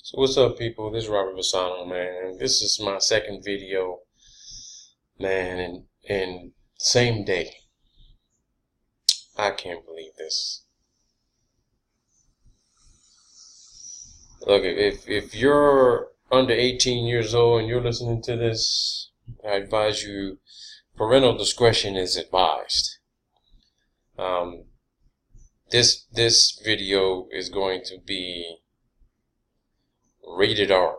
So what's up, people? This is Robert Bassano, man. This is my second video, man, and same day. I can't believe this. Look, if you're under 18 years old and you're listening to this, I advise you, parental discretion is advised. This video is going to be rated R.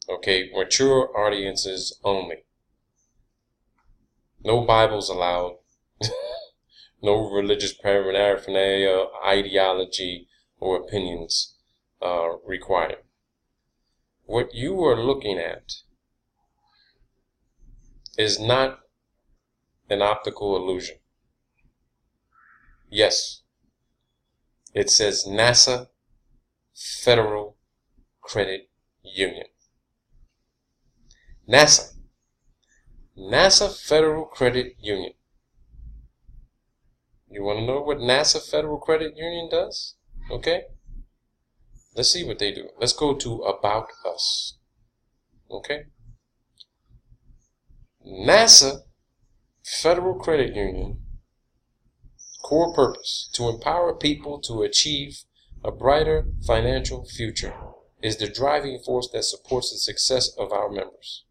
Okay, mature audiences only. No Bibles allowed. No religious paraphernalia, ideology, or opinions required. What you are looking at is not an optical illusion. Yes, it says NASA Federal Credit Union. NASA Federal Credit Union. You want to know what NASA Federal Credit Union does? Okay? Let's see what they do. Let's go to About Us. Okay? NASA Federal Credit Union core purpose: to empower people to achieve a brighter financial future, is the driving force that supports the success of our members.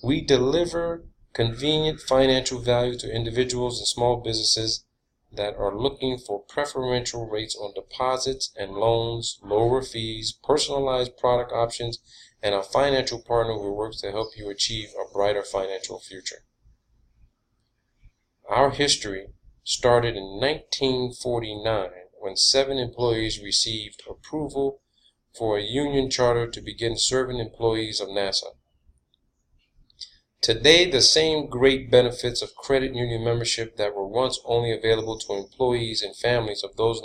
We deliver convenient financial value to individuals and small businesses that are looking for preferential rates on deposits and loans, lower fees, personalized product options, and a financial partner who works to help you achieve a brighter financial future. Our history started in 1949 when 7 employees received approval for a union charter to begin serving employees of NASA. Today, the same great benefits of credit union membership that were once only available to employees and families of those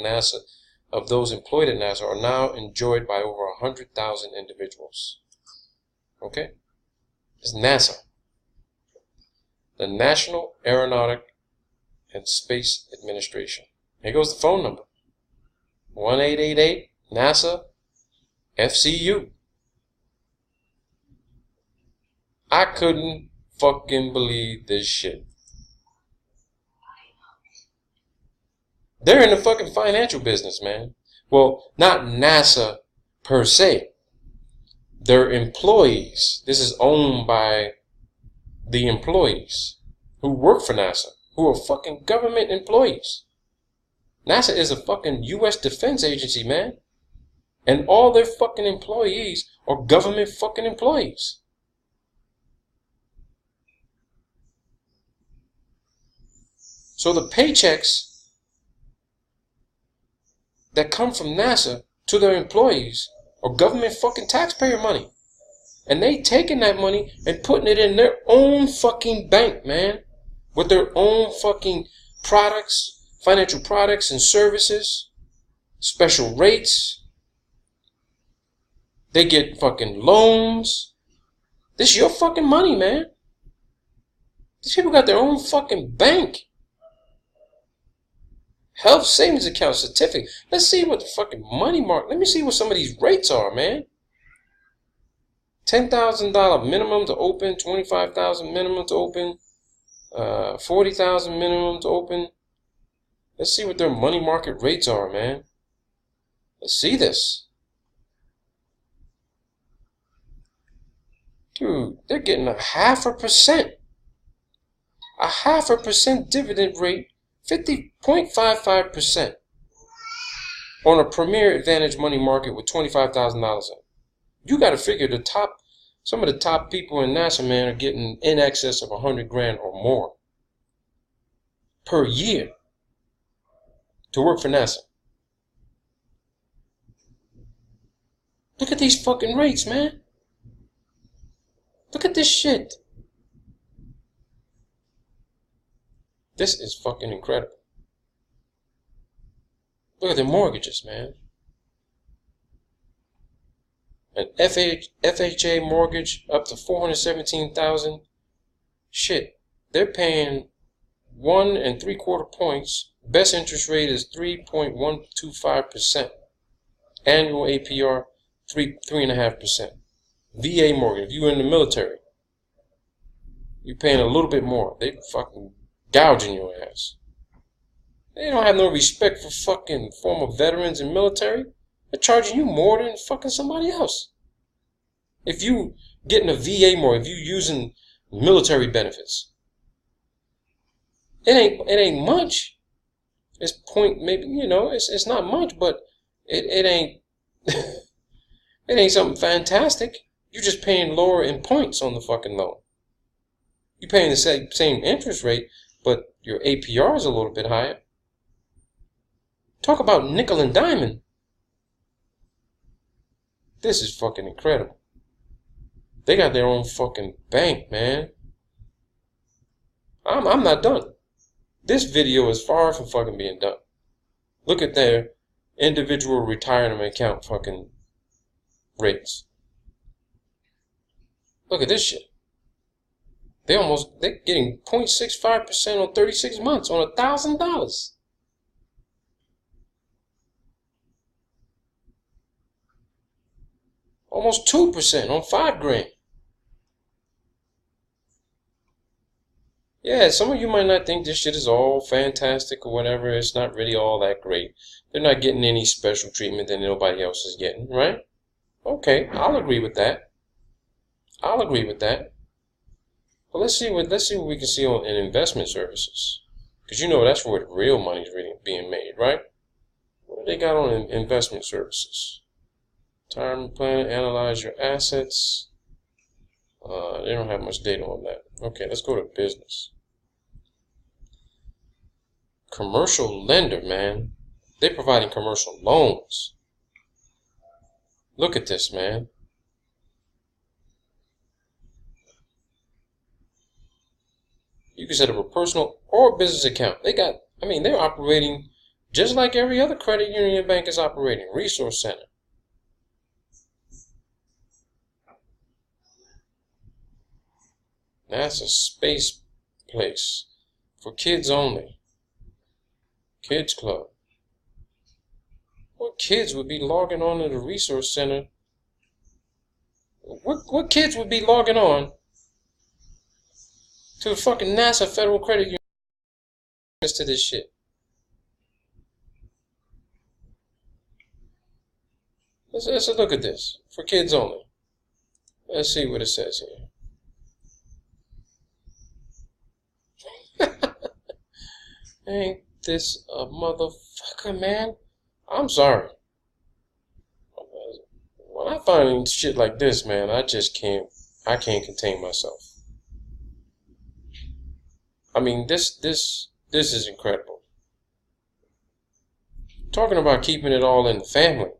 employed at NASA are now enjoyed by over 100,000 individuals. Okay? It's NASA, the National Aeronautic and Space Administration. Here goes the phone number: 1-888-NASA FCU. I couldn't fucking believe this shit. They're in the fucking financial business, man. Well, not NASA per se. They're employees. This is owned by the employees who work for NASA, who are fucking government employees. NASA is a fucking U.S. defense agency, man. And all their fucking employees are government fucking employees. So the paychecks that come from NASA to their employees are government fucking taxpayer money. And they taking that money and putting it in their own fucking bank, man. With their own fucking products, financial products and services, special rates. They get fucking loans. This is your fucking money, man. These people got their own fucking bank. Health savings account, certificate. Let's see what the fucking money market. Let me see what some of these rates are, man. $10,000 minimum to open, $25,000 minimum to open, $40,000 minimum to open. Let's see what their money market rates are, man. Let's see this. Dude, they're getting 0.5%. 0.5% dividend rate, 50.55% on a Premier Advantage money market with $25,000 in it. You got to figure some of the top people in NASA, man, are getting in excess of 100 grand or more per year to work for NASA. Look at these fucking rates, man. Look at this shit. This is fucking incredible. Look at their mortgages, man. An FHA mortgage up to $417,000. Shit, they're paying 1 3/4 points. Best interest rate is 3.125%. Annual APR 3.5%. VA mortgage, if you're in the military, you're paying a little bit more. They fucking gouging your ass. They don't have no respect for fucking former veterans and military. They're charging you more than fucking somebody else. If you getting a VA mortgage, if you using military benefits, it ain't much. It's maybe, you know, it's not much, but it ain't it ain't something fantastic. You're just paying lower in points on the fucking loan. You're paying the same interest rate, but your APR is a little bit higher. Talk about nickel and diamond. This is fucking incredible. They got their own fucking bank, man. I'm not done. This video is far from fucking being done. Look at their individual retirement account fucking rates. Look at this shit. They're getting 0.65% on 36 months on $1,000. Almost 2% on $5,000. Yeah, some of you might not think this shit is all fantastic or whatever. It's not really all that great. They're not getting any special treatment that nobody else is getting, right? Okay, I'll agree with that. I'll agree with that. But let's see what we can see in investment services, because you know that's where the real money is really being made, right? What do they got on investment services? Retirement plan, analyze your assets. They don't have much data on that. Okay, let's go to business. Commercial lender, man. They're providing commercial loans. Look at this, man. You can set up a personal or business account. They're operating just like every other credit union bank is operating. Resource center. NASA space place for kids only. Kids club. What kids would be logging on to the resource center? What kids would be logging on to the fucking NASA Federal Credit Union to this shit? Let's look at this. For kids only. Let's see what it says here. Ain't this a motherfucker, man? I'm sorry. When I find shit like this, man, I can't contain myself. I mean, this is incredible. Talking about keeping it all in the family.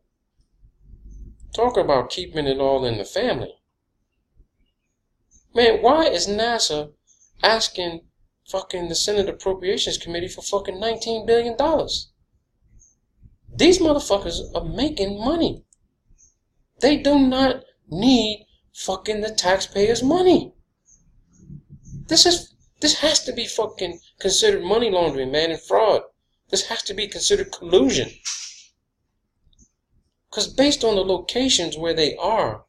Talking about keeping it all in the family. Man, why is NASA asking fucking the Senate Appropriations Committee for fucking $19 billion? These motherfuckers are making money. They do not need fucking the taxpayers' money. This has to be fucking considered money laundering, man, and fraud. This has to be considered collusion. Because based on the locations where they are,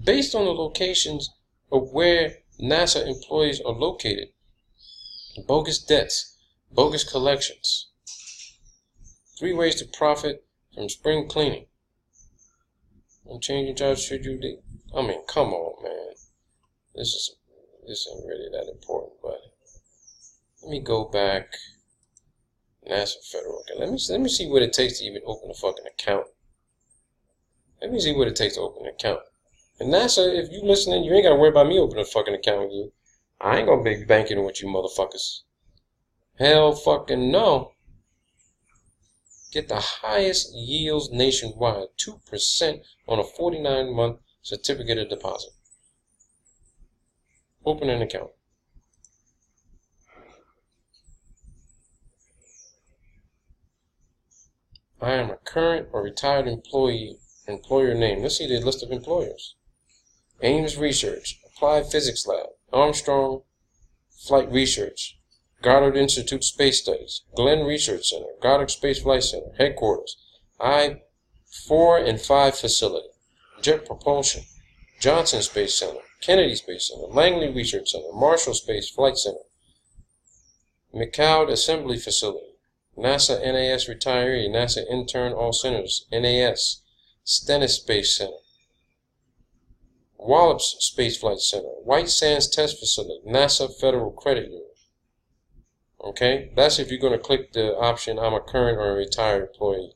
based on the locations of where NASA employees are located, bogus debts, bogus collections, 3 ways to profit from spring cleaning. And changing jobs should you do? I mean, come on, man. This ain't really that important, but let me go back. NASA Federal. Okay, let me see what it takes to even open a fucking account. Let me see what it takes to open an account. And NASA, if you listening, you ain't gotta worry about me opening a fucking account with you. I ain't gonna be banking with you motherfuckers. Hell fucking no. Get the highest yields nationwide, 2% on a 49-month certificate of deposit. Open an account. I am a current or retired employee. Employer name. Let's see the list of employers. Ames Research, Applied Physics Lab, Armstrong Flight Research, Goddard Institute Space Studies, Glenn Research Center, Goddard Space Flight Center, Headquarters, I-4 and 5 facility, Jet Propulsion, Johnson Space Center, Kennedy Space Center, Langley Research Center, Marshall Space Flight Center, McCloud Assembly Facility, NASA NAS Retiree, NASA Intern All Centers, NAS, Stennis Space Center, Wallops Space Flight Center, White Sands Test Facility, NASA Federal Credit Union. Okay, that's if you're going to click the option, I'm a current or a retired employee.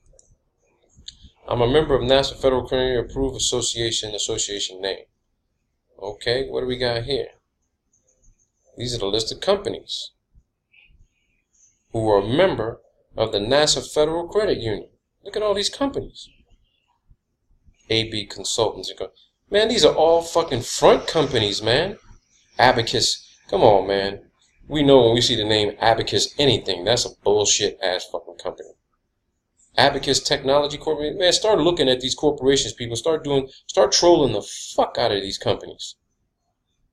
I'm a member of NASA Federal Credit Union Approved Association, association name. Okay, what do we got here? These are the list of companies who are a member of the NASA Federal Credit Union. Look at all these companies. AB Consultants. Man, these are all fucking front companies, man. Abacus. Come on, man. We know when we see the name Abacus anything, that's a bullshit ass fucking company. Abacus Technology Corporation. Man, start looking at these corporations, people. Start trolling the fuck out of these companies.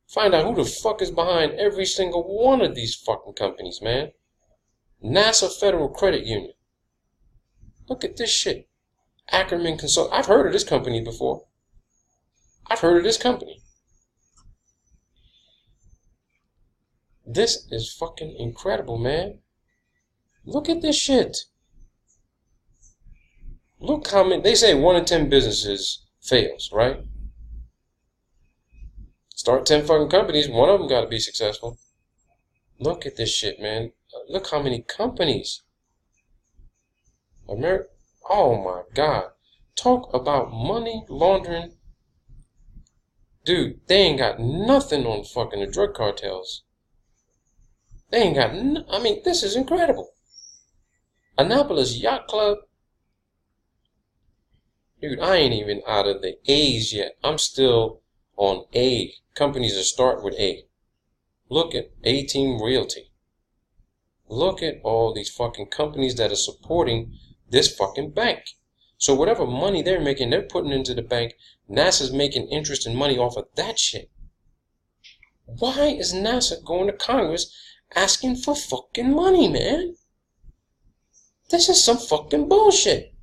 Find out who the fuck is behind every single one of these fucking companies, man. NASA Federal Credit Union. Look at this shit. Ackerman Consult. I've heard of this company before. I've heard of this company. This is fucking incredible, man. Look at this shit. Look how many, they say 1 in 10 businesses fails, right? Start 10 fucking companies, one of them got to be successful. Look at this shit, man. Look how many companies. Oh my God. Talk about money laundering. Dude, they ain't got nothing on fucking the drug cartels. They ain't got I mean, this is incredible. Annapolis Yacht Club. Dude, I ain't even out of the A's yet. I'm still on A. Companies that start with A. Look at A-Team Realty. Look at all these fucking companies that are supporting this fucking bank. So whatever money they're making, they're putting into the bank. NASA's making interest and money off of that shit. Why is NASA going to Congress asking for fucking money, man? This is some fucking bullshit.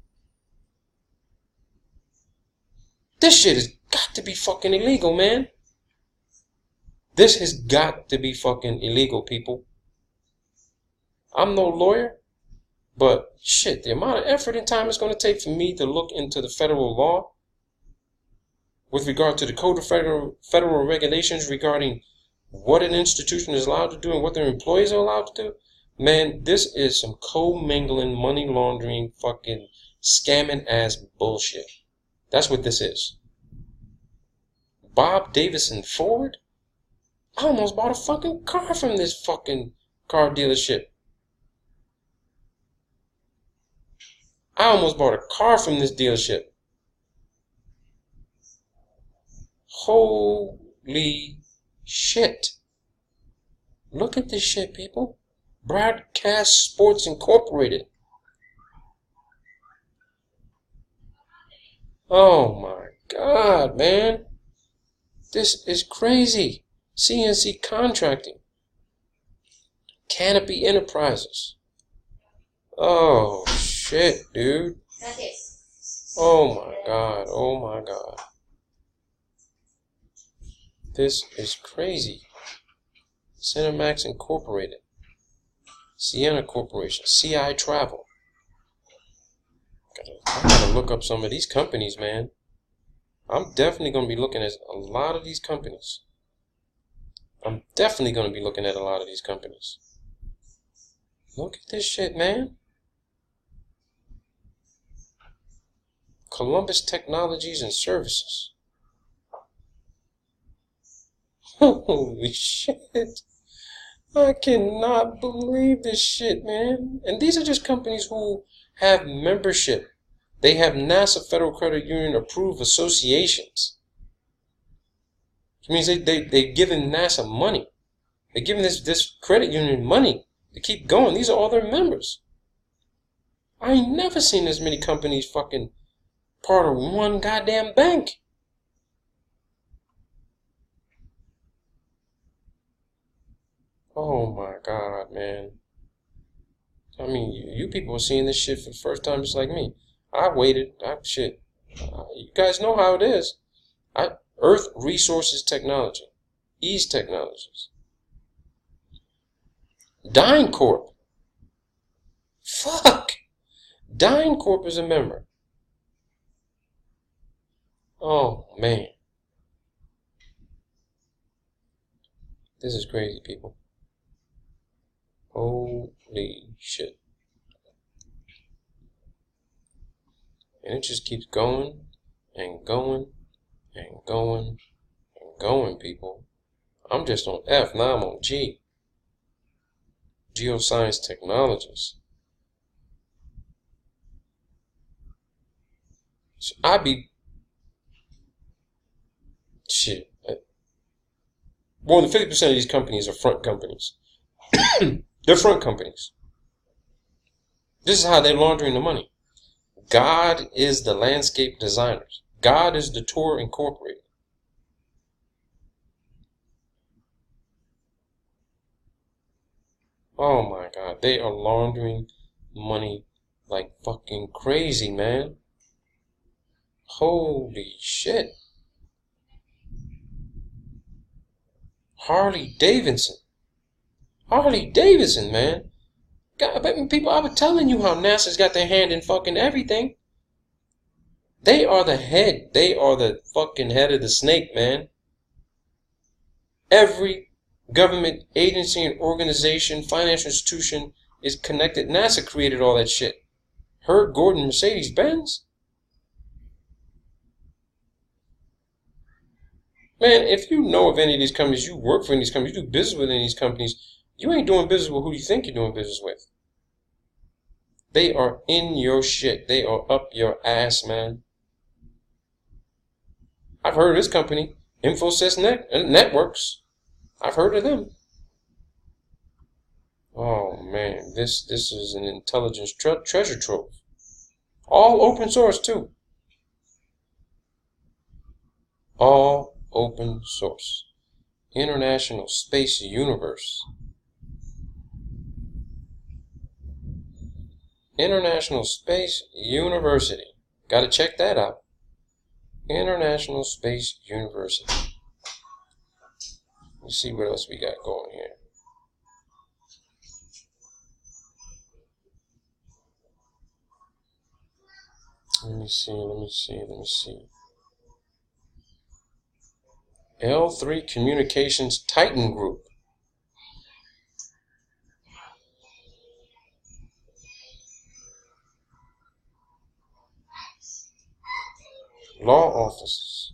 This shit has got to be fucking illegal, man. This has got to be fucking illegal, people. I'm no lawyer, but shit, the amount of effort and time it's going to take for me to look into the federal law with regard to the Code of Federal Regulations regarding what an institution is allowed to do and what their employees are allowed to do, man, this is some co-mingling, money laundering, fucking scamming ass bullshit. That's what this is. Bob Davison Ford? I almost bought a fucking car from this fucking car dealership. I almost bought a car from this dealership. Holy shit. Look at this shit, people. Broadcast Sports Incorporated. Oh my God, man. This is crazy. CNC Contracting. Canopy Enterprises. Oh shit, dude. Oh my God. Oh my God. This is crazy. Cinemax Incorporated. Sienna Corporation. CI Travel. I gotta look up some of these companies, man. I'm definitely gonna be looking at a lot of these companies. I'm definitely gonna be looking at a lot of these companies. Look at this shit, man. Columbus Technologies and Services. Holy shit. I cannot believe this shit, man. And these are just companies who have membership. They have NASA Federal Credit Union approved associations. Which means they're giving NASA money. They're giving this credit union money to keep going. These are all their members. I ain't never seen as many companies fucking part of one goddamn bank. Oh my God, man. I mean, you people are seeing this shit for the first time just like me. I waited. Shit. You guys know how it is. Earth Resources Technology. Ease Technologies. DynCorp. Fuck. DynCorp is a member. Oh, man. This is crazy, people. Holy shit. And it just keeps going and going and going and going, people. I'm just on F, now I'm on G. Geoscience Technologies. So shit. More than 50% of these companies are front companies. They're front companies. This is how they're laundering the money. God is the landscape designers. God is the tour incorporated. Oh my God. They are laundering money like fucking crazy, man. Holy shit. Harley Davidson. Harley Davidson, man. God, people, I was telling you how NASA's got their hand in fucking everything. They are the head. They are the fucking head of the snake, man. Every government agency and organization, financial institution is connected. NASA created all that shit. Herb Gordon, Mercedes-Benz. Man, if you know of any of these companies, you work for any of these companies, you do business with any of these companies, you ain't doing business with who you think you're doing business with. They are in your shit. They are up your ass, man. I've heard of this company, Infosys Networks. I've heard of them. Oh, man. This is an intelligence treasure trove. All open source, too. All open source. International Space Universe. International Space University. Gotta check that out. International Space University. Let's see what else we got going here. Let me see. L3 Communications Titan Group. Law offices.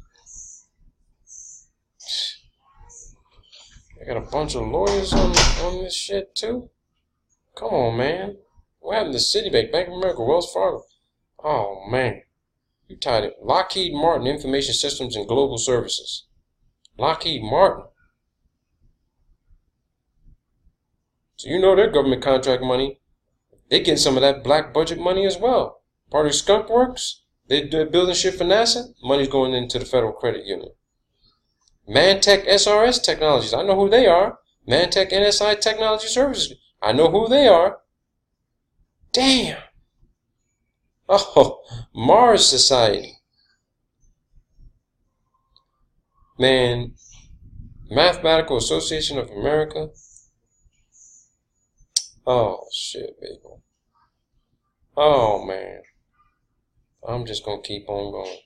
I got a bunch of lawyers on this shit too. Come on, man. What happened to Citibank, Bank of America, Wells Fargo? Oh, man. You tied it. Lockheed Martin Information Systems and Global Services. Lockheed Martin. So you know their government contract money. They get some of that black budget money as well. Part of Skunk Works. They're building shit for NASA. Money's going into the Federal Credit Union. Mantech SRS Technologies. I know who they are. Mantech NSI Technology Services. I know who they are. Damn. Oh, Mars Society. Man, Mathematical Association of America. Oh, shit, baby. Oh, man. I'm just going to keep on going.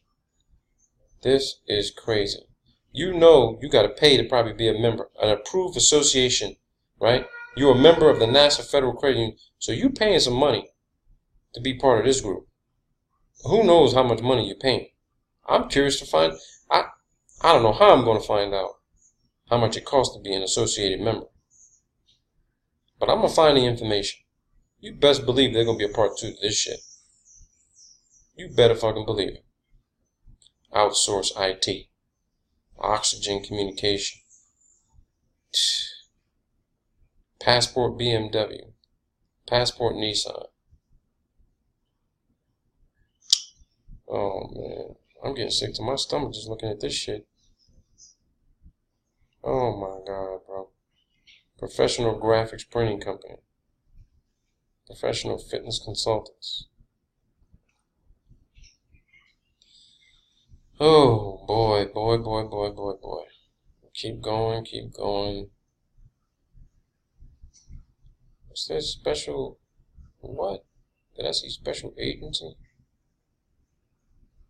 This is crazy. You know you got to pay to probably be a member, an approved association, right? You're a member of the NASA Federal Credit Union, so you're paying some money to be part of this group. Who knows how much money you're paying? I'm curious to find. I don't know how I'm going to find out how much it costs to be an associated member. But I'm going to find the information. You best believe they're going to be a part 2 to this shit. You better fucking believe it. Outsource IT. Oxygen Communication. Passport BMW. Passport Nissan. Oh, man. I'm getting sick to my stomach just looking at this shit. Oh, my God, bro. Professional Graphics Printing Company. Professional Fitness Consultants. Oh boy, boy, boy, boy, boy, boy. Keep going, keep going. What's this special? What? Did I see special agency?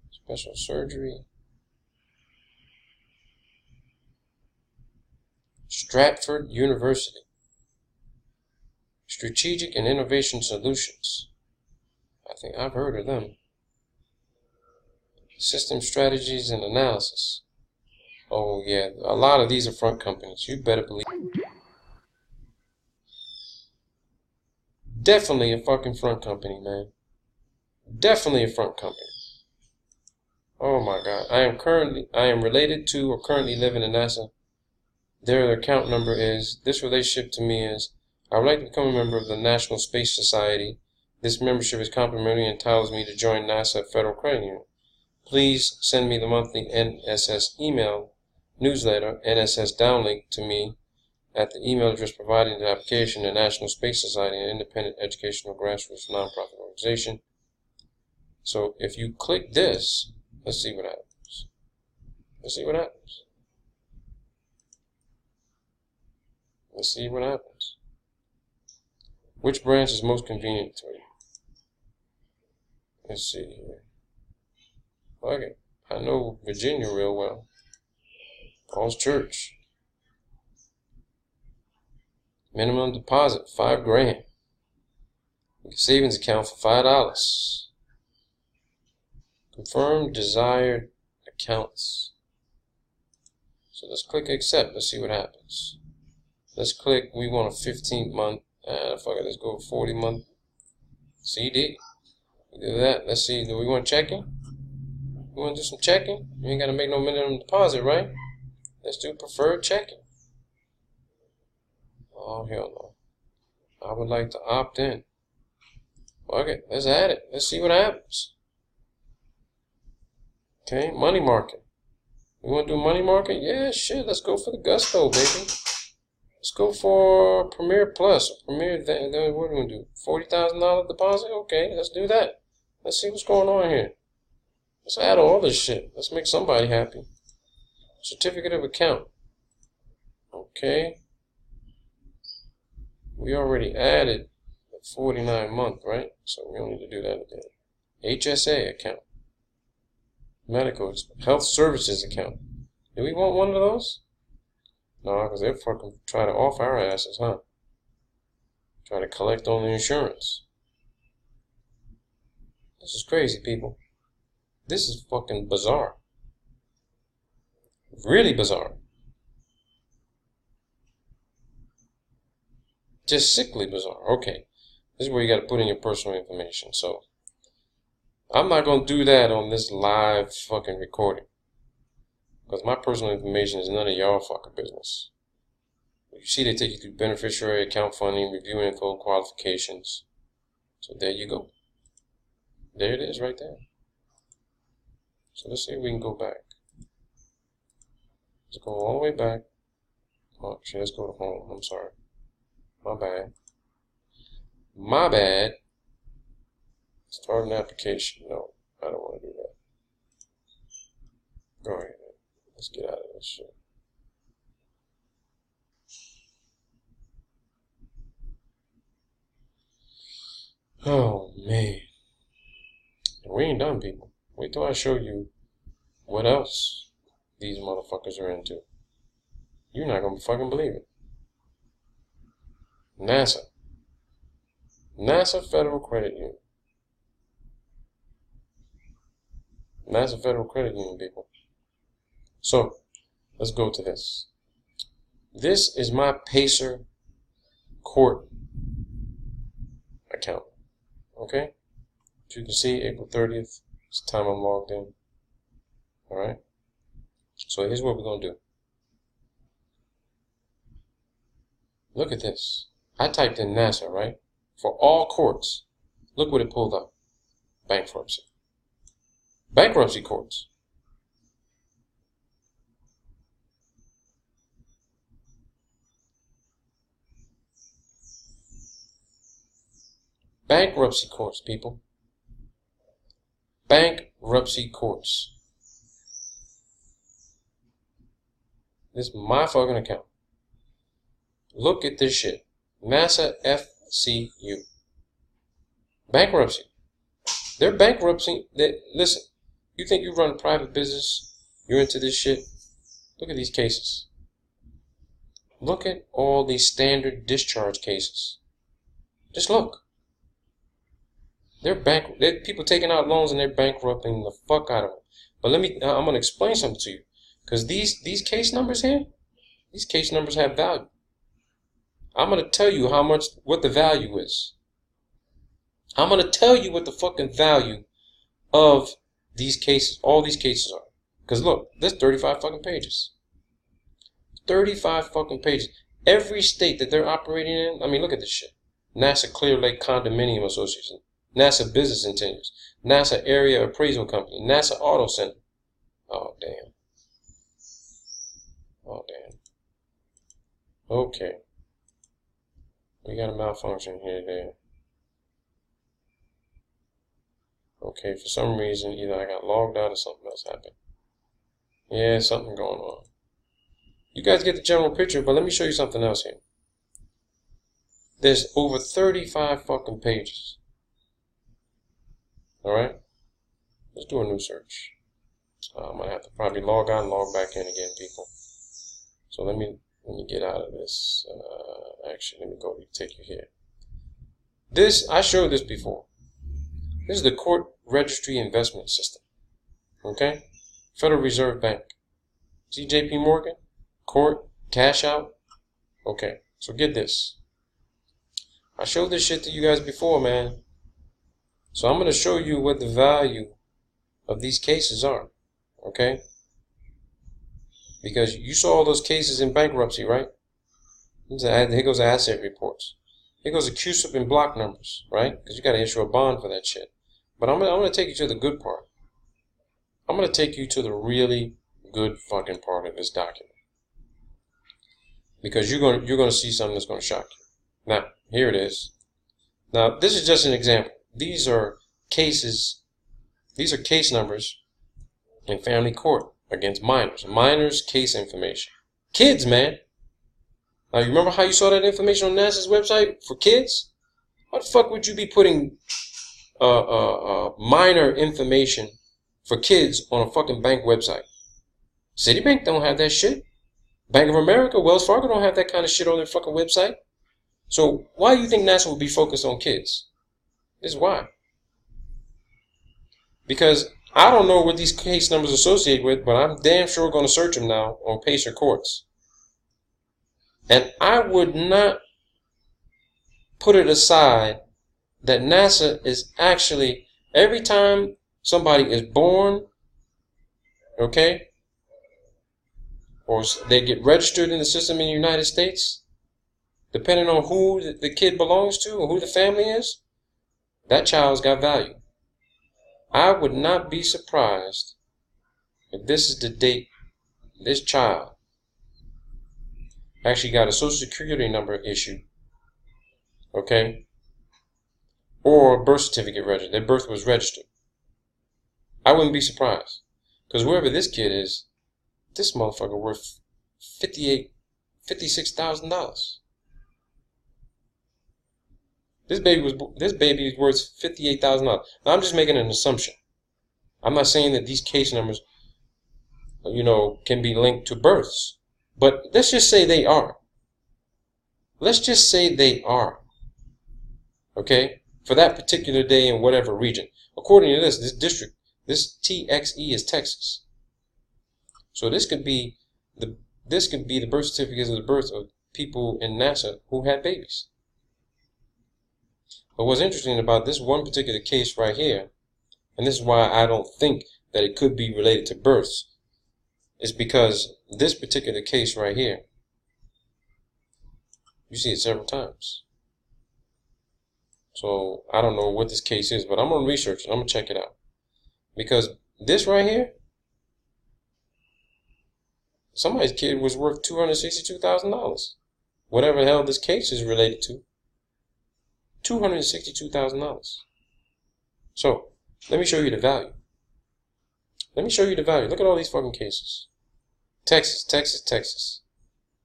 Special surgery? Stratford University. Strategic and Innovation Solutions. I think I've heard of them. System Strategies and Analysis. Oh yeah, a lot of these are front companies. You better believe. Definitely a fucking front company, man. Definitely a front company. Oh my god. I am related to or currently living in NASA. Their account number is, this relationship to me is, I would like to become a member of the National Space Society. This membership is complimentary and entitles me to join NASA Federal Credit Union. Please send me the monthly NSS email newsletter, NSS downlink, to me at the email address provided in the application. The National Space Society, an independent educational grassroots nonprofit organization. So if you click this, let's see what happens. Let's see what happens. Let's see what happens. Which branch is most convenient to you? Let's see here. Okay, I know Virginia real well. Paul's Church. Minimum deposit, $5,000. Savings account for $5. Confirm desired accounts. So let's click accept. Let's see what happens. Let's click, we want a 15 month, fuck it, let's go 40 month CD. We do that. Let's see, do we want checking? We want to do some checking? You ain't got to make no minimum deposit, right? Let's do preferred checking. Oh, hell no. I would like to opt in. Fuck it, let's add it. Let's see what happens. Okay, money market. We want to do money market? Yeah, shit, let's go for the gusto, baby. Let's go for Premier Plus. Premier, what are we going to do? $40,000 deposit? Okay, let's do that. Let's see what's going on here. Let's add all this shit. Let's make somebody happy. Certificate of account. Okay. We already added a 49 month, right? So we don't need to do that again. HSA account. Medical, health services account. Do we want one of those? No, because they'll fucking try to off our asses, huh? Try to collect on the insurance. This is crazy, people. This is fucking bizarre. Really bizarre. Just sickly bizarre. Okay. This is where you got to put in your personal information. So, I'm not going to do that on this live fucking recording. Because my personal information is none of y'all fucking business. You see, they take you through beneficiary account funding, review info, qualifications. So there you go. There it is right there. So let's see if we can go back. Let's go all the way back. Oh, actually, let's go to home. I'm sorry. My bad. My bad. Start an application. No, I don't want to do that. Go ahead. Let's get out of this shit. Oh, man. We ain't done, people. Wait till I show you what else these motherfuckers are into. You're not gonna fucking believe it. NASA. NASA Federal Credit Union. NASA Federal Credit Union, people. So, let's go to this. This is my Pacer court account. Okay? As you can see, April 30th is the time I'm logged in. Alright? So here's what we're going to do. Look at this. I typed in NASA, right? For all courts. Look what it pulled up. Bankruptcy. Bankruptcy courts. Bankruptcy courts, people. Bankruptcy courts. This is my fucking account. Look at this shit. NASA FCU. Bankruptcy. They're bankruptcy. Listen, you think you run a private business, you're into this shit? Look at these cases. Look at all these standard discharge cases. Just look. They're people taking out loans and they're bankrupting the fuck out of them. But I'm going to explain something to you. Because these case numbers here, these case numbers have value. I'm going to tell you what the value is. I'm going to tell you what the fucking value of these cases, all these cases are. Because look, there's 35 fucking pages. 35 fucking pages. Every state that they're operating in, I mean, look at this shit. NASA Clear Lake Condominium Association, NASA Business Intelligence, NASA Area Appraisal Company, NASA Auto Center. Oh, damn. Oh, damn. Okay. We got a malfunction here there. Okay, for some reason, either I got logged out or something else happened. Yeah, something going on. You guys get the general picture, but let me show you something else here. There's over 35 fucking pages. Alright? Let's do a new search. I'm going to have to probably log out and log back in again, people. So let me get out of this. Actually, let me go take you here. I showed this before. This is the Court Registry Investment System. Okay? Federal Reserve Bank. See JP Morgan? Court, cash out. Okay, so get this. I showed this shit to you guys before, man. So I'm going to show you what the value of these cases are. Okay? Because you saw all those cases in bankruptcy, right? Here goes asset reports. Here goes the CUSIP and block numbers, right? Because you got to issue a bond for that shit. But I'm going to take you to the good part. I'm going to take you to the really good fucking part of this document. Because you're going to see something that's going to shock you. Now, here it is. Now, this is just an example. These are cases. These are case numbers in family court against minors. Minors case information. Kids, man. Now, you remember how you saw that information on NASA's website for kids? What the fuck would you be putting minor information for kids on a fucking bank website? Citibank don't have that shit. Bank of America, Wells Fargo don't have that kind of shit on their fucking website. So why do you think NASA would be focused on kids? This is why. Because I don't know what these case numbers associate with, but I'm damn sure going to search them now on Pacer Courts. And I would not put it aside that NASA is actually, every time somebody is born, okay, or they get registered in the system in the United States, depending on who the kid belongs to or who the family is, that child's got value. I would not be surprised if this is the date this child actually got a social security number issued, okay, or a birth certificate registered. Their birth was registered. I wouldn't be surprised, because whoever this kid is, this motherfucker worth $56,000. This baby is worth $58,000. Now I'm just making an assumption. I'm not saying that these case numbers, can be linked to births, but let's just say they are. Let's just say they are. Okay, for that particular day in whatever region. According to this district, this TXE is Texas. So this could be the birth certificates of the birth of people in NASA who had babies. But what's interesting about this one particular case right here, and this is why I don't think that it could be related to births, is because this particular case right here, you see it several times. So I don't know what this case is, but I'm going to research it. I'm going to check it out. Because this right here, somebody's kid was worth $262,000. Whatever the hell this case is related to. $262,000. So, let me show you the value. Let me show you the value. Look at all these fucking cases. Texas, Texas, Texas.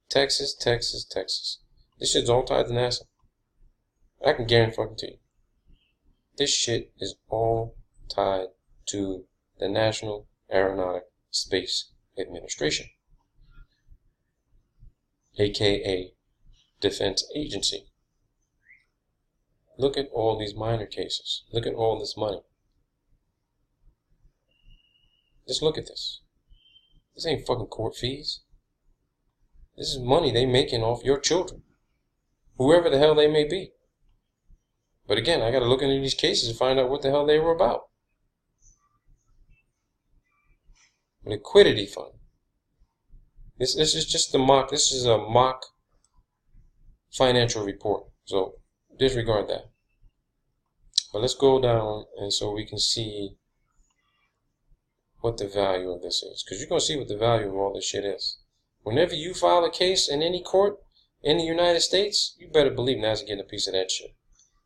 Texas, Texas, Texas. This shit's all tied to NASA. I can guarantee fucking to you. This shit is all tied to the National Aeronautic Space Administration, aka Defense Agency. Look at all these minor cases. Look at all this money. Just look at this. This ain't fucking court fees. This is money they making off your children, whoever the hell they may be. But again, I got to look into these cases to find out what the hell they were about. Liquidity fund. This is just the mock. This is a mock financial report. So disregard that. But let's go down and so we can see what the value of this is. Because you're going to see what the value of all this shit is. Whenever you file a case in any court in the United States, you better believe NASA getting a piece of that shit.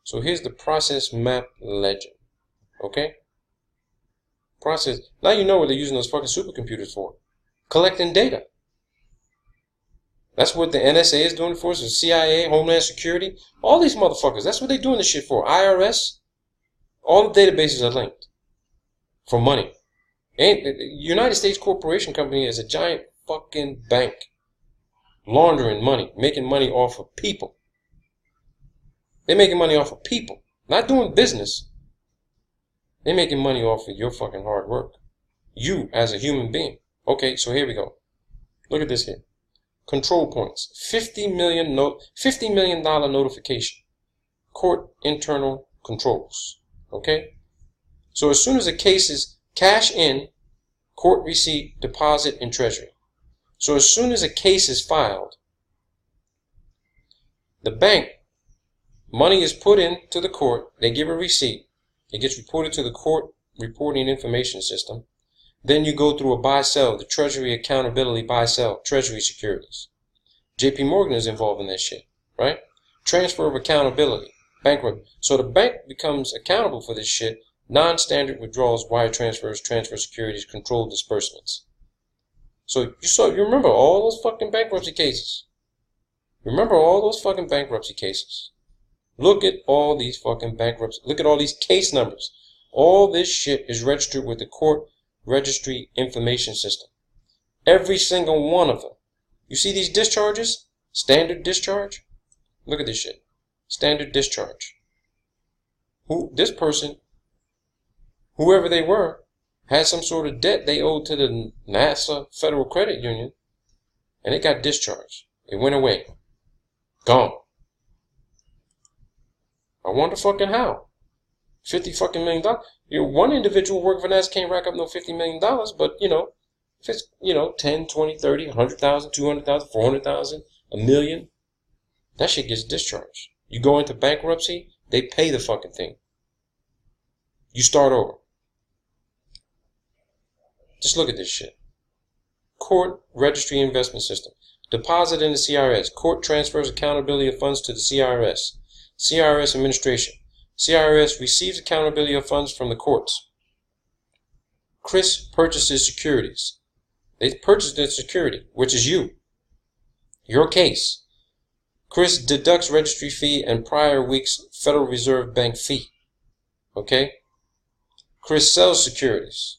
So here's the process map legend. Okay? Process. Now you know what they're using those fucking supercomputers for. Collecting data. That's what the NSA is doing for us, the CIA, Homeland Security. All these motherfuckers, that's what they're doing this shit for. IRS. All the databases are linked. For money. And the United States Corporation Company is a giant fucking bank. Laundering money. Making money off of people. They're making money off of people. Not doing business. They're making money off of your fucking hard work. You as a human being. Okay, so here we go. Look at this here. Control points. $50 million notification. Court internal controls. Okay? So as soon as a case is cash in, court receipt, deposit, and treasury. So as soon as a case is filed, the bank, money is put into the court, they give a receipt, it gets reported to the court reporting information system, then you go through a buy-sell, the Treasury Accountability Buy-Sell, Treasury Securities. JP Morgan is involved in that shit, right? Transfer of accountability, bankrupt. So the bank becomes accountable for this shit, non-standard withdrawals, wire transfers, transfer securities, controlled disbursements. So you remember all those fucking bankruptcy cases. Remember all those fucking bankruptcy cases. Look at all these fucking bankruptcy. Look at all these case numbers. All this shit is registered with the Court Registry Information System. Every single one of them. You see these discharges? Standard discharge? Look at this shit. Standard discharge. This person, whoever they were, had some sort of debt they owed to the NASA Federal Credit Union, and it got discharged. It went away. Gone. I wonder fucking how. $50 fucking million. One individual working for NASA can't rack up no $50 million, but if it's 10, 20, 30, 100,000, 200,000, 400,000, a million, that shit gets discharged. You go into bankruptcy, they pay the fucking thing. You start over. Just look at this shit. Court Registry Investment System. Deposit in the CRS. Court transfers accountability of funds to the CRS. CRS Administration. CRS receives accountability of funds from the courts. CRIS purchases securities. They purchase the security, which is you. Your case. CRIS deducts registry fee and prior week's Federal Reserve Bank fee. Okay? CRIS sells securities.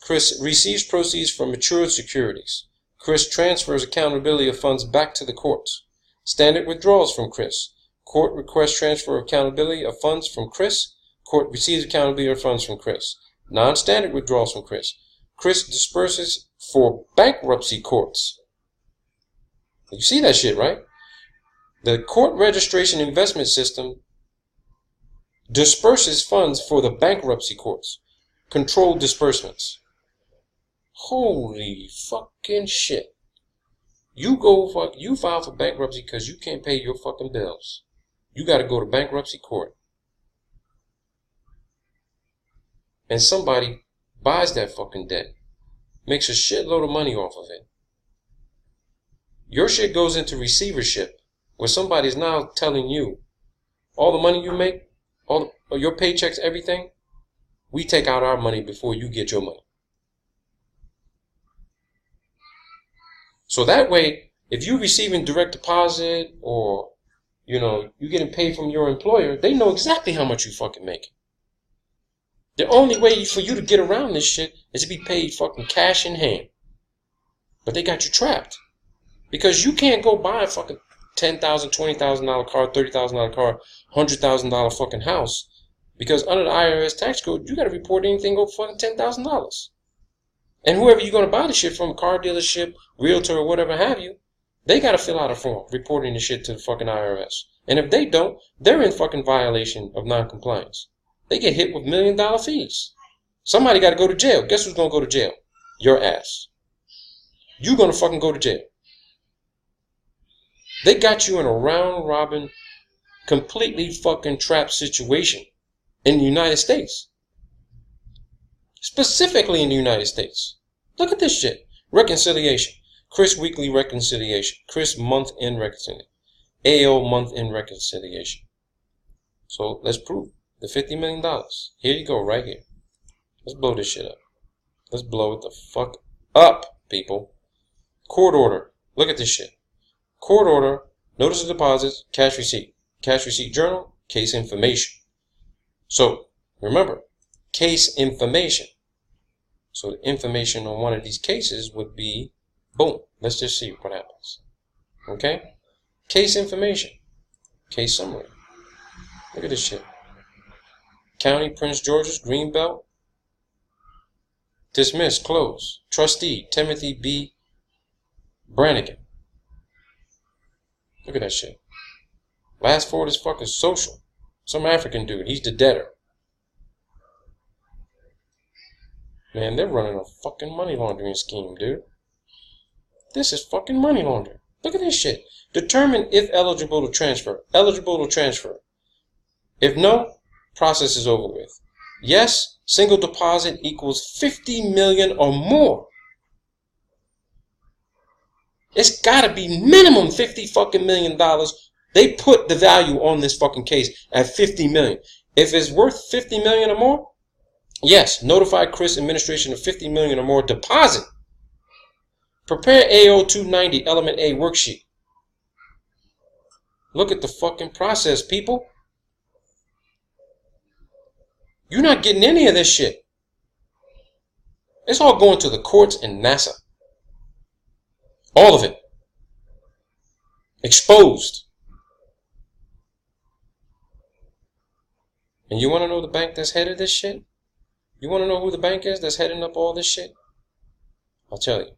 CRIS receives proceeds from matured securities. CRIS transfers accountability of funds back to the courts. Standard withdrawals from CRIS. Court requests transfer of accountability of funds from CRIS. Court receives accountability of funds from CRIS. Non-standard withdrawals from CRIS. CRIS disperses for bankruptcy courts. You see that shit, right? The Court Registration Investment System disperses funds for the bankruptcy courts. Controlled disbursements. Holy fucking shit. You file for bankruptcy because you can't pay your fucking bills. You got to go to bankruptcy court. And somebody buys that fucking debt. Makes a shitload of money off of it. Your shit goes into receivership, where somebody's now telling you, all the money you make, your paychecks, everything, we take out our money before you get your money. So that way, if you're receiving direct deposit or, you know, you're getting paid from your employer, they know exactly how much you fucking make. The only way for you to get around this shit is to be paid fucking cash in hand. But they got you trapped. Because you can't go buy a fucking $10,000, $20,000 car, $30,000 car, $100,000 fucking house. Because under the IRS tax code, you got to report anything over fucking $10,000. And whoever you're going to buy the shit from, car dealership, realtor, or whatever have you, they got to fill out a form reporting the shit to the fucking IRS. And if they don't, they're in fucking violation of non-compliance. They get hit with $1 million fees. Somebody got to go to jail. Guess who's going to go to jail? Your ass. You're going to fucking go to jail. They got you in a round-robin, completely fucking trapped situation in the United States. Specifically in the United States. Look at this shit. Reconciliation. CRIS weekly reconciliation. CRIS month-end reconciliation. AO month-end reconciliation. So let's prove the $50 million. Here you go, right here. Let's blow this shit up. Let's blow it the fuck up, people. Court order. Look at this shit. Court order, notice of deposits, cash receipt. Cash receipt journal, case information. So, remember, case information. So the information on one of these cases would be, boom, let's just see what happens. Okay? Case information. Case summary. Look at this shit. County, Prince George's, Greenbelt. Dismissed, closed. Trustee, Timothy B. Brannigan. Look at that shit. Last four of this fucking social. Some African dude. He's the debtor. Man, they're running a fucking money laundering scheme, dude. This is fucking money laundering. Look at this shit. Determine if eligible to transfer. Eligible to transfer. If no, process is over with. Yes, single deposit equals 50 million or more. It's gotta be minimum 50 fucking million dollars. They put the value on this fucking case at 50 million. If it's worth 50 million or more, yes, notify CRIS administration of 50 million or more deposit. Prepare AO 290 element A worksheet. Look at the fucking process, people. You're not getting any of this shit. It's all going to the courts and NASA. All of it. Exposed. And you want to know the bank that's headed this shit? You want to know who the bank is that's heading up all this shit? I'll tell you.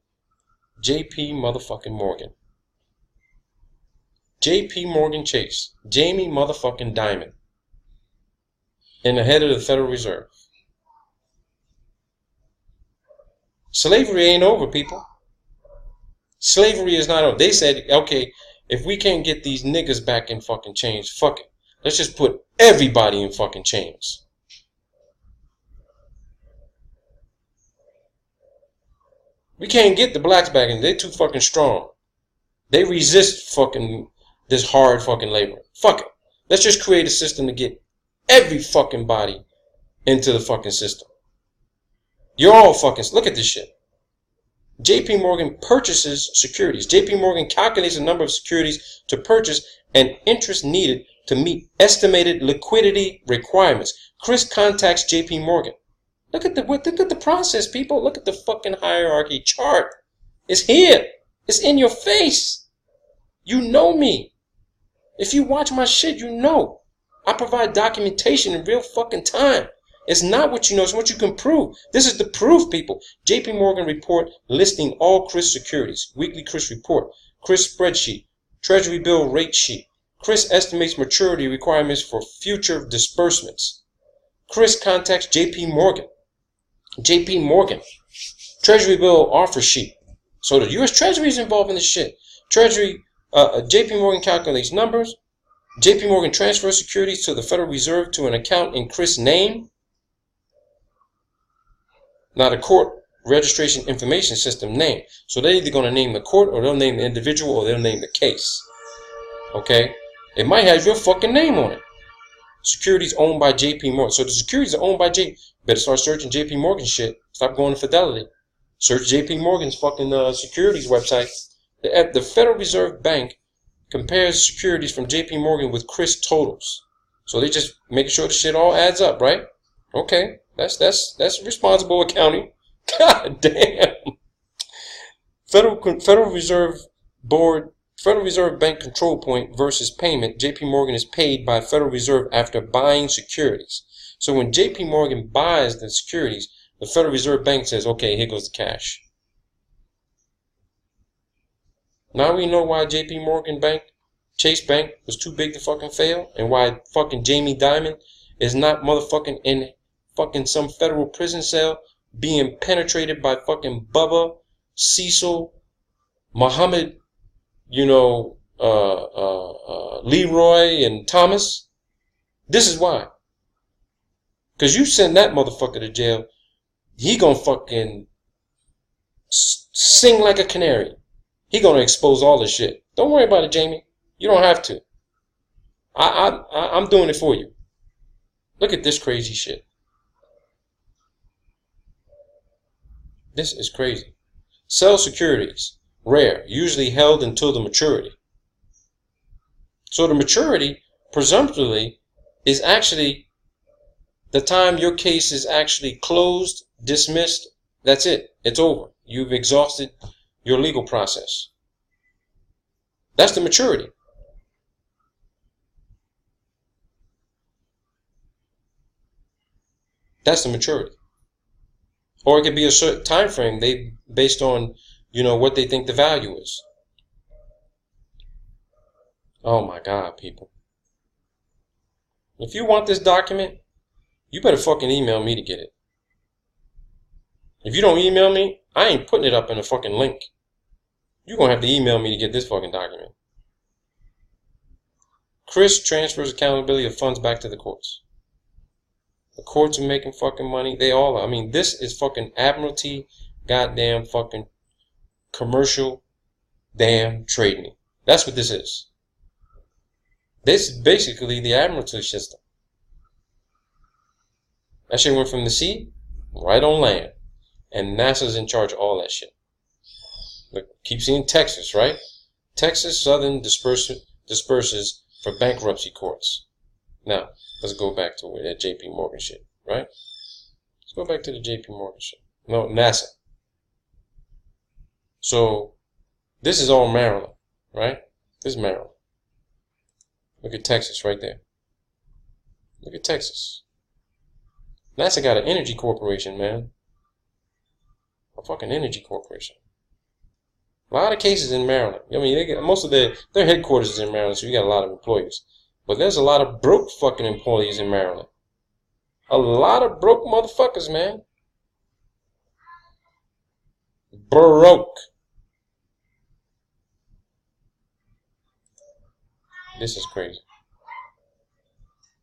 JP motherfucking Morgan. JP Morgan Chase. Jamie motherfucking Dimon. And the head of the Federal Reserve. Slavery ain't over, people. Slavery is not over. They said, okay, if we can't get these niggas back in fucking chains, fuck it. Let's just put everybody in fucking chains. We can't get the blacks back in. They're too fucking strong. They resist fucking this hard fucking labor. Fuck it. Let's just create a system to get every fucking body into the fucking system. You're all fucking... Look at this shit. JP Morgan purchases securities. JP Morgan calculates the number of securities to purchase and interest needed to meet estimated liquidity requirements. CRIS contacts JP Morgan. Look at the process, people. Look at the fucking hierarchy chart. It's here. It's in your face. You know me. If you watch my shit, you know. I provide documentation in real fucking time. It's not what you know, it's what you can prove. This is the proof, people. JP Morgan report listing all CRIS securities. Weekly CRIS report. CRIS spreadsheet. Treasury bill rate sheet. CRIS estimates maturity requirements for future disbursements. CRIS contacts JP Morgan. JP Morgan. Treasury bill offer sheet. So the U.S. Treasury is involved in this shit. Treasury, JP Morgan calculates numbers. JP Morgan transfers securities to the Federal Reserve to an account in CRIS name. Now the court registration information system name. So they're either going to name the court or they'll name the individual or they'll name the case. Okay? It might have your fucking name on it. Securities owned by JP Morgan. So the securities are owned by JP. Better start searching JP Morgan shit. Stop going to Fidelity. Search JP Morgan's fucking securities website. The Federal Reserve Bank compares securities from JP Morgan with CRIS totals. So they just making sure the shit all adds up, right? Okay, that's responsible accounting. God damn. Federal Reserve Bank control point versus payment. JP Morgan is paid by Federal Reserve after buying securities. So when JP Morgan buys the securities, the Federal Reserve Bank says, okay, here goes the cash. Now we know why JP Morgan Bank, Chase Bank, was too big to fucking fail, and why fucking Jamie Dimon is not motherfucking in fucking some federal prison cell being penetrated by fucking Bubba, Cecil, Muhammad, Leroy and Thomas. This is why. Because you send that motherfucker to jail, he gonna fucking sing like a canary. He gonna expose all this shit. Don't worry about it, Jamie. You don't have to. I'm doing it for you. Look at this crazy shit. This is crazy. Sell securities. Rare. Usually held until the maturity. So the maturity, presumptively, is actually the time your case is actually closed, dismissed. That's it. It's over. You've exhausted your legal process. That's the maturity. That's the maturity. Or it could be a certain time frame based on, what they think the value is. Oh my God, people. If you want this document, you better fucking email me to get it. If you don't email me, I ain't putting it up in a fucking link. You're going to have to email me to get this fucking document. CRIS transfers accountability of funds back to the courts. The courts are making fucking money. They all are. I mean, this is fucking Admiralty, goddamn fucking commercial damn trading. That's what this is. This is basically the Admiralty system. That shit went from the sea right on land. And NASA's in charge of all that shit. Look, keep seeing Texas, right? Texas Southern disperses for bankruptcy courts. Now, let's go back to that JP Morgan shit, right? Let's go back to the JP Morgan shit. No, NASA. So, this is all Maryland, right? This is Maryland. Look at Texas right there. Look at Texas. NASA got an energy corporation, man. A fucking energy corporation. A lot of cases in Maryland. I mean, they get, most of their headquarters is in Maryland, so you got a lot of employees. But there's a lot of broke fucking employees in Maryland. A lot of broke motherfuckers, man. Broke. This is crazy.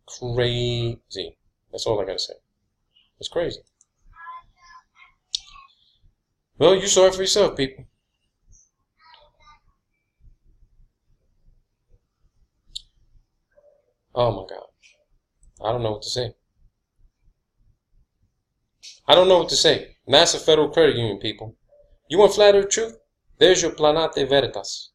Crazy. That's all I gotta say. It's crazy. Well, you saw it for yourself, people. Oh my God. I don't know what to say. I don't know what to say. NASA Federal Credit Union, people. You want flat earth truth? There's your Planete Veritas.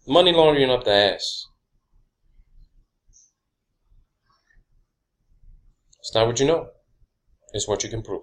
Money laundering up the ass. It's not what you know. It's what you can prove.